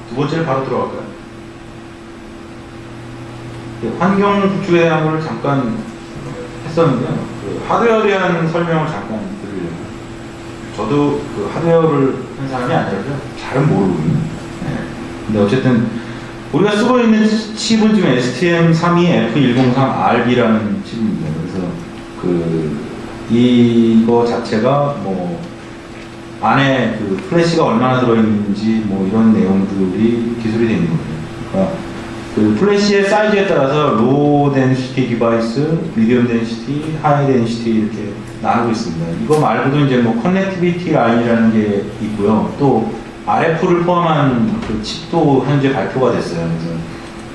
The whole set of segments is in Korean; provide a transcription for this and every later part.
두 번째를 바로 들어갈까요? 환경 구축에 대한 걸 잠깐 했었는데요. 그 하드웨어에 대한 설명을 잠깐 드리려고. 저도 그 하드웨어를 한 사람이 아니라서 잘은 모르거든요. 네. 근데 어쨌든 우리가 쓰고 있는 칩은 지금 STM32F103RB라는 칩입니다. 그래서 이거 자체가 뭐 안에 그 플래시가 얼마나 들어있는지 뭐 이런 내용들이 기술이 되는 거예요. 그러니까 그 플래시의 사이즈에 따라서 로우 덴시티 디바이스, 미디엄 덴시티, 하이 덴시티 이렇게 나누고 있습니다. 이거 말고도 이제 뭐 커넥티비티 라인이라는 게 있고요. 또 RF를 포함한 그 칩도 현재 발표가 됐어요.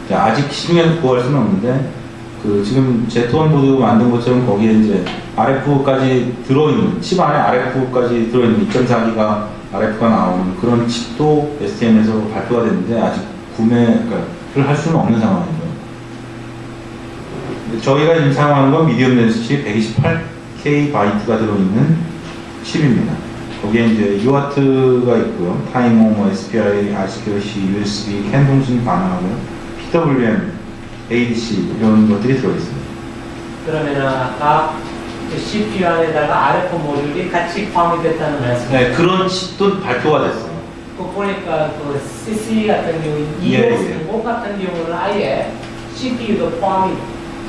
그래서 아직 시중에서 구할 수는 없는데 그 지금 제트원보드 만든 것처럼 거기에 이제 RF까지 들어있는 칩 안에 RF까지 들어있는 2.4기가 RF가 나오는 그런 칩도 STM에서 발표가 됐는데 아직 구매를 할 수는 없는 상황이죠. 저희가 지금 사용하는 건 미디엄 덴시티 128K 바이트가 들어있는 칩입니다. 거기에 이제 UART가 있고요. 타이머, 뭐 SPI, RCQC, USB, 캔 통신 가능하고요. PWM, ADC 이런 것들이 들어있습니다. 그러면 아까 그 CPU 안에다가 RF 모듈이 같이 포함이 됐다는 말씀이죠? 네, 그런 칩도 발표가 됐어요. 그 보니까 그 CC 같은 경우, EOS 같은 경우는 아예 CPU도 포함이,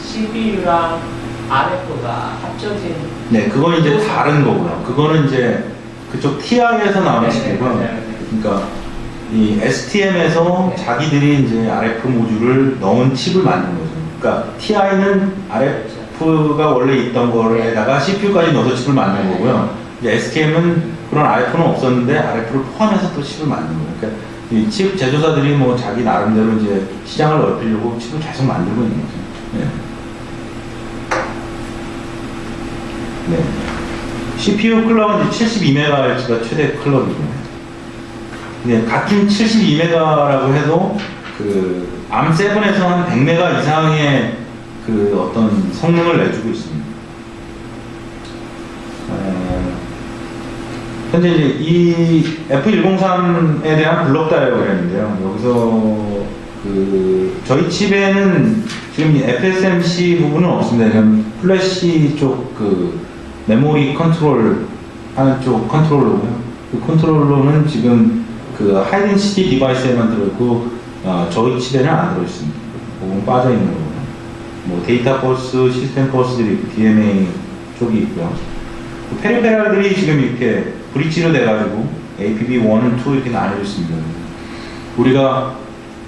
CPU랑 RF가 합쳐진. 네, 그건 이제 다른 거고요. 그거는 이제 그쪽 TI에서 나오는 칩이고요. 그러니까 이 STM에서 자기들이 이제 RF 모듈을 넣은 칩을 만든 거죠. 그러니까 TI는 RF가 원래 있던 거에다가 CPU까지 넣어서 칩을 만든 거고요. 이제 STM은 그런 RF는 없었는데 RF를 포함해서 또 칩을 만든 거예요. 그러니까 이 칩 제조사들이 뭐 자기 나름대로 이제 시장을 넓히려고 칩을 계속 만들고 있는 거죠. 네. 네. CPU 클럭은 이제 72MHz가 최대 클럭이고요. 네, 같은 72메가라고 해도 그 ARM7에서 한 100메가 이상의 그 어떤 성능을 내주고 있습니다. 현재 이제 이 F103에 대한 블록 다이어그램인데요. 여기서 그 저희 칩에는 지금 FSMC 부분은 없습니다. 지금 플래시 쪽 그 메모리 컨트롤 하는 쪽 컨트롤러고요. 그 컨트롤러는 지금 그 하이덴시티 디바이스에만 들어있고 저희 칩에는 안 들어있습니다. 그건 빠져있는 거고요. 뭐 데이터 버스, 시스템 버스들이 있고 DMA 쪽이 있고요. 그 페리페랄들이 지금 이렇게 브릿지로 돼가지고 APB 1, 2 이렇게 나뉘어 있습니다. 우리가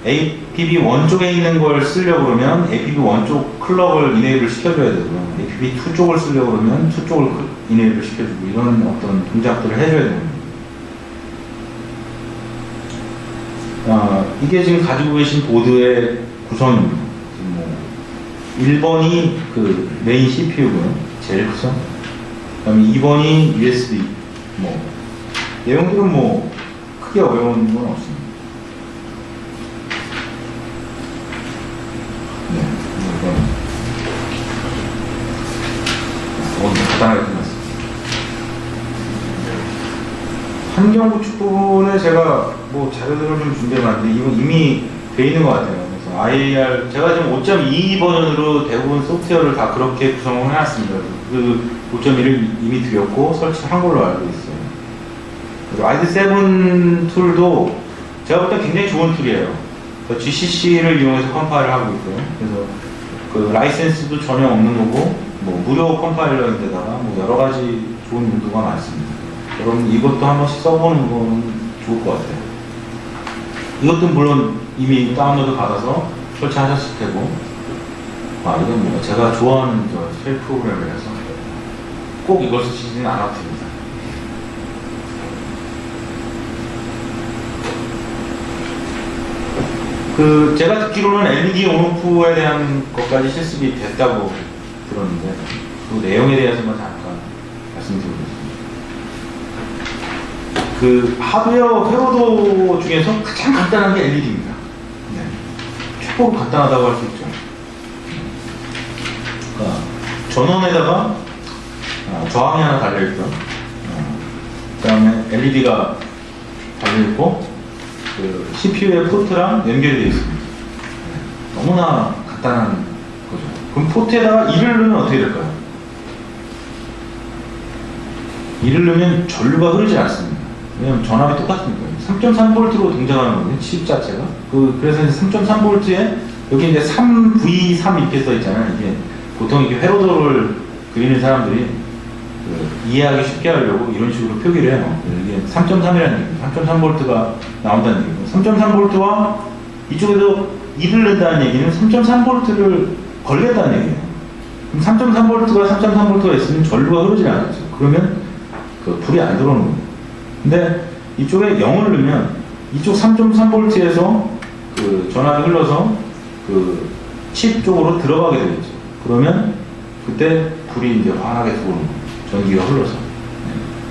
APB1 쪽에 있는 걸 쓰려고 그러면 APB1 쪽 클럭을 이네이블 시켜줘야 되고요. APB2 쪽을 쓰려고 그러면 2 쪽을 이네이블 시켜주고 이런 어떤 동작들을 해줘야 됩니다. 이게 지금 가지고 계신 보드의 구성입니다. 뭐 1번이 그 메인 CPU고요. 제일 크죠. 그 다음에 2번이 USB. 뭐 내용들은 뭐 크게 어려운 건 없습니다. 네, 이건 간단하게 끝났습니다. 환경 구축 부분에 제가 뭐 자료들을 좀 준비해봤는데 이건 이미 돼 있는 것 같아요. 그래서 IAR 제가 지금 5.2 버전으로 대부분 소프트웨어를 다 그렇게 구성을 해놨습니다. 그 5.1을 이미 드렸고 설치한 걸로 알고 있어요. 그리고 아이드7 툴도 제가 볼 때 굉장히 좋은 툴이에요. GCC를 이용해서 컴파일을 하고 있고요. 그래서 그 라이센스도 전혀 없는 거고 뭐 무료 컴파일러인데다가 뭐 여러 가지 좋은 용도가 많습니다. 여러분 이것도 한 번씩 써보는 건 좋을 것 같아요. 이것도 물론 이미 다운로드 받아서 설치하셨을 테고 이건 뭐 제가 좋아하는 저 쉘 프로그램이라서 꼭 이걸 쓰시지는 않아도 됩니다. 그 제가 듣기로는 LED 온오프에 대한 것까지 실습이 됐다고 들었는데 그 내용에 대해서만 잠깐 말씀드리겠습니다. 그 하드웨어 회로도 중에서 가장 간단한 게 LED입니다. 네. 최고로 간단하다고 할 수 있죠. 그러니까 전원에다가 저항이 하나 달려있고요. 그 다음에 LED가 달려있고 그 CPU의 포트랑 연결이 되어 있습니다. 너무나 간단한 거죠. 그럼 포트에다가 2를 넣으면 어떻게 될까요? 2를 넣으면 전류가 흐르지 않습니다. 왜냐하면 전압이 똑같으니까요. 3.3V로 동작하는 거거든요, 칩 자체가. 그래서 3.3V에 여기 이제 3V3 이렇게 써 있잖아요. 이게 보통 이렇게 회로도를 그리는 사람들이 이해하기 쉽게 하려고 이런 식으로 표기를 해요. 이게 3.3이라는 얘기예요. 3.3V가 나온다는 얘기예요. 3.3V와 이쪽에도 2를 넣는다는 얘기는 3.3V를 걸겠다는 얘기예요. 그럼 3.3V가 3.3V가 있으면 전류가 흐르지 않겠죠. 그러면 그 불이 안 들어오는 거예요. 근데 이쪽에 0을 넣으면 이쪽 3.3V에서 그 전압이 흘러서 그 칩 쪽으로 들어가게 되겠죠. 그러면 그때 불이 이제 환하게 들어오는 거예요. 전기가 흘러서.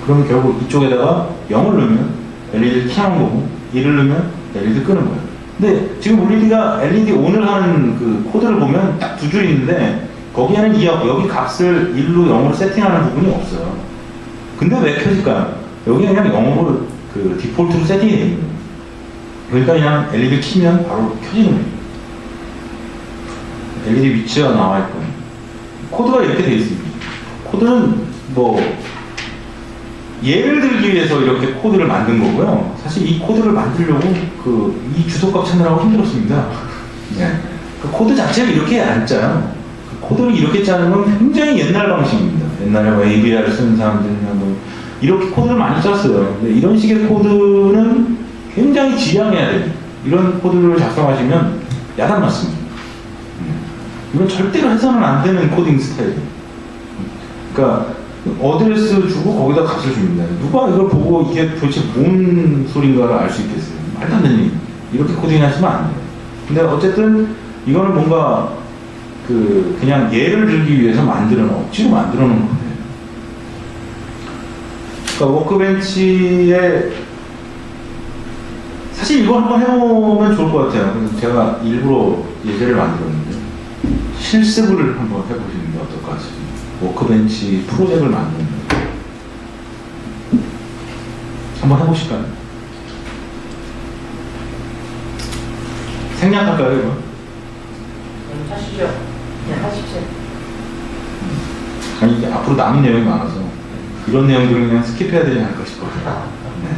그러면 결국 이쪽에다가 0을 넣으면 LED를 켜는 거고 1을 넣으면 LED 끄는 거예요. 근데 지금 우리가 LED ON을 하는 그 코드를 보면 딱 두 줄이 있는데 거기에는 여기 값을 1로 0으로 세팅하는 부분이 없어요. 근데 왜 켜질까요? 여기 그냥 0으로 그 디폴트로 세팅이 되어 있는 거예요. 그러니까 그냥 LED를 켜면 바로 켜지는 거예요. LED 위치가 나와 있고 코드가 이렇게 되어 있습니다. 코드는 뭐 예를 들기 위해서 이렇게 코드를 만든 거고요. 사실 이 코드를 만들려고 이 주소값 찾느라고 힘들었습니다. 네. 그 코드 자체를 이렇게 안 짜요. 그 코드를 이렇게 짜는 건 굉장히 옛날 방식입니다. 옛날에 뭐 AVR을 쓰는 사람들이나 뭐 이렇게 코드를 많이 짰어요. 근데 이런 식의 코드는 굉장히 지양해야 돼요. 이런 코드를 작성하시면 야단 맞습니다. 이건 절대로 해서는 안 되는 코딩 스타일이에요. 그러니까 어드레스 주고 거기다 값을 줍니다. 누가 이걸 보고 이게 도대체 뭔 소린가를 알 수 있겠어요? 말도 안 되는 얘기. 이렇게 코딩 하시면 안 돼요. 근데 어쨌든 이거는 뭔가 그냥 예를 들기 위해서 억지로 만들어 놓은 거예요. 그러니까 워크벤치에 사실 이거 한번 해보면 좋을 것 같아요. 그래서 제가 일부러 예제를 만들었는데 실습을 한번 해보시는 게 어떨까 싶습니다. 워크벤치 프로젝트를 만드는 거 한번 해보실까요? 생략할까요, 이거? 하시죠. 그냥 하십시오. 아니, 이게 앞으로 남은 내용이 많아서 이런 내용들은 그냥 스킵해야 되지 않을까 싶어요. 네.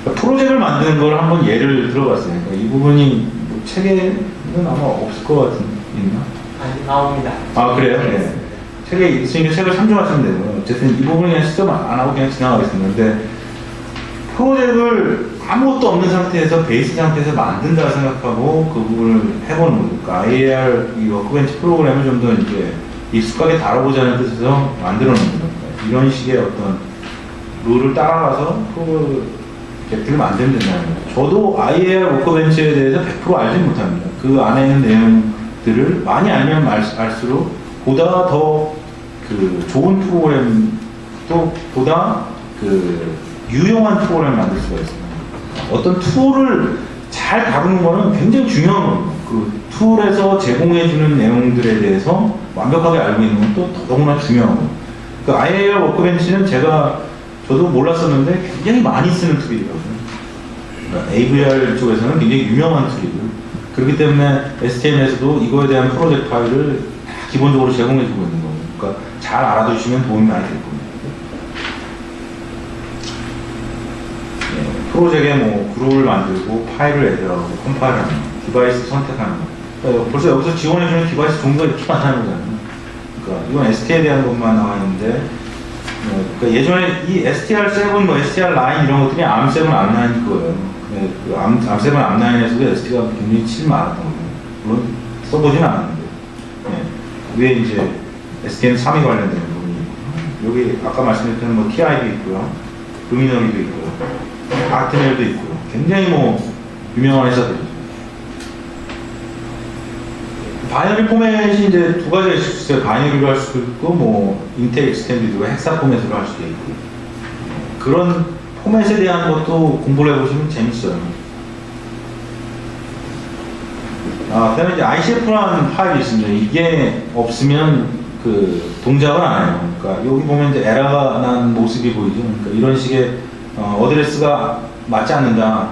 그러니까 프로젝트를 만드는 걸 한번 예를 들어봤어요. 그러니까 이 부분이 뭐 책에는 아마 없을 것 같은, 있나? 아니, 나옵니다. 아, 그래요? 네. 책에 있으니까 책을 참조하시면 되고요. 어쨌든 이 부분은 그냥 시점 안 하고 그냥 지나가겠습니다. 근데 프로젝트를 아무것도 없는 상태에서 베이스 상태에서 만든다 생각하고 그 부분을 해보는 거죠. 그러니까 IAR 이 워크벤치 프로그램을 좀 더 이제 익숙하게 다뤄보자는 뜻에서 만들어 놓은 겁니다. 이런 식의 어떤 룰을 따라가서 프로젝트를 만들면 된다는 거죠. 저도 IAR 워크벤치에 대해서 100% 알지 못합니다. 그 안에 있는 내용들을 많이 알면 알수록 보다 더 좋은 프로그램도 보다 유용한 프로그램을 만들 수가 있습니다. 어떤 툴을 잘 다루는 거는 굉장히 중요한 겁니다. 그 툴에서 제공해주는 내용들에 대해서 완벽하게 알고 있는 건 또 더더구나 중요한 거예요. 그 IAR 워크벤치는 저도 몰랐었는데 굉장히 많이 쓰는 툴이거든요. 그러니까 AVR 쪽에서는 굉장히 유명한 툴이고요. 그렇기 때문에 STM에서도 이거에 대한 프로젝트 파일을 다 기본적으로 제공해주고 있는 거예요. 그러니까 잘 알아두시면 도움이 많이 될 겁니다. 프로젝트에 뭐 그룹을 만들고 파일을 에디하고 컴파일하는 거, 디바이스 선택하는 거. 그러니까 벌써 여기서 지원해주는 디바이스 종류가 이렇게 많다는 거잖아요. 그러니까 이건 ST에 대한 것만 나와 있는데, 그러니까 예전에 이 STR7, 뭐 STR9 이런 것들이 ARM7, ARM9 거예요. 그 ARM7, ARM9에서도 ST가 굉장히 칠 많았던 거예요. 물론 써보진 않았는데. 위에 이제 STM3이 관련된 부분이 있고, 여기 아까 말씀드렸던 뭐 TI도 있고요, 루미너리도 있고요, 아트넬도 있고요. 굉장히 뭐 유명한 회사들이죠. 바이너리 포맷이 이제 두 가지가 있어요. 바이너리로 할 수도 있고, 뭐 인텔 익스텐디드가 헥사 포맷으로 할 수도 있고. 그런 포맷에 대한 것도 공부를 해보시면 재밌어요. 그다음에 이제 ICF라는 파일이 있습니다. 이게 없으면 동작을 안 해요. 그러니까 여기 보면 이제 에러가 난 모습이 보이죠. 그러니까 이런 식의 어드레스가 맞지 않는다.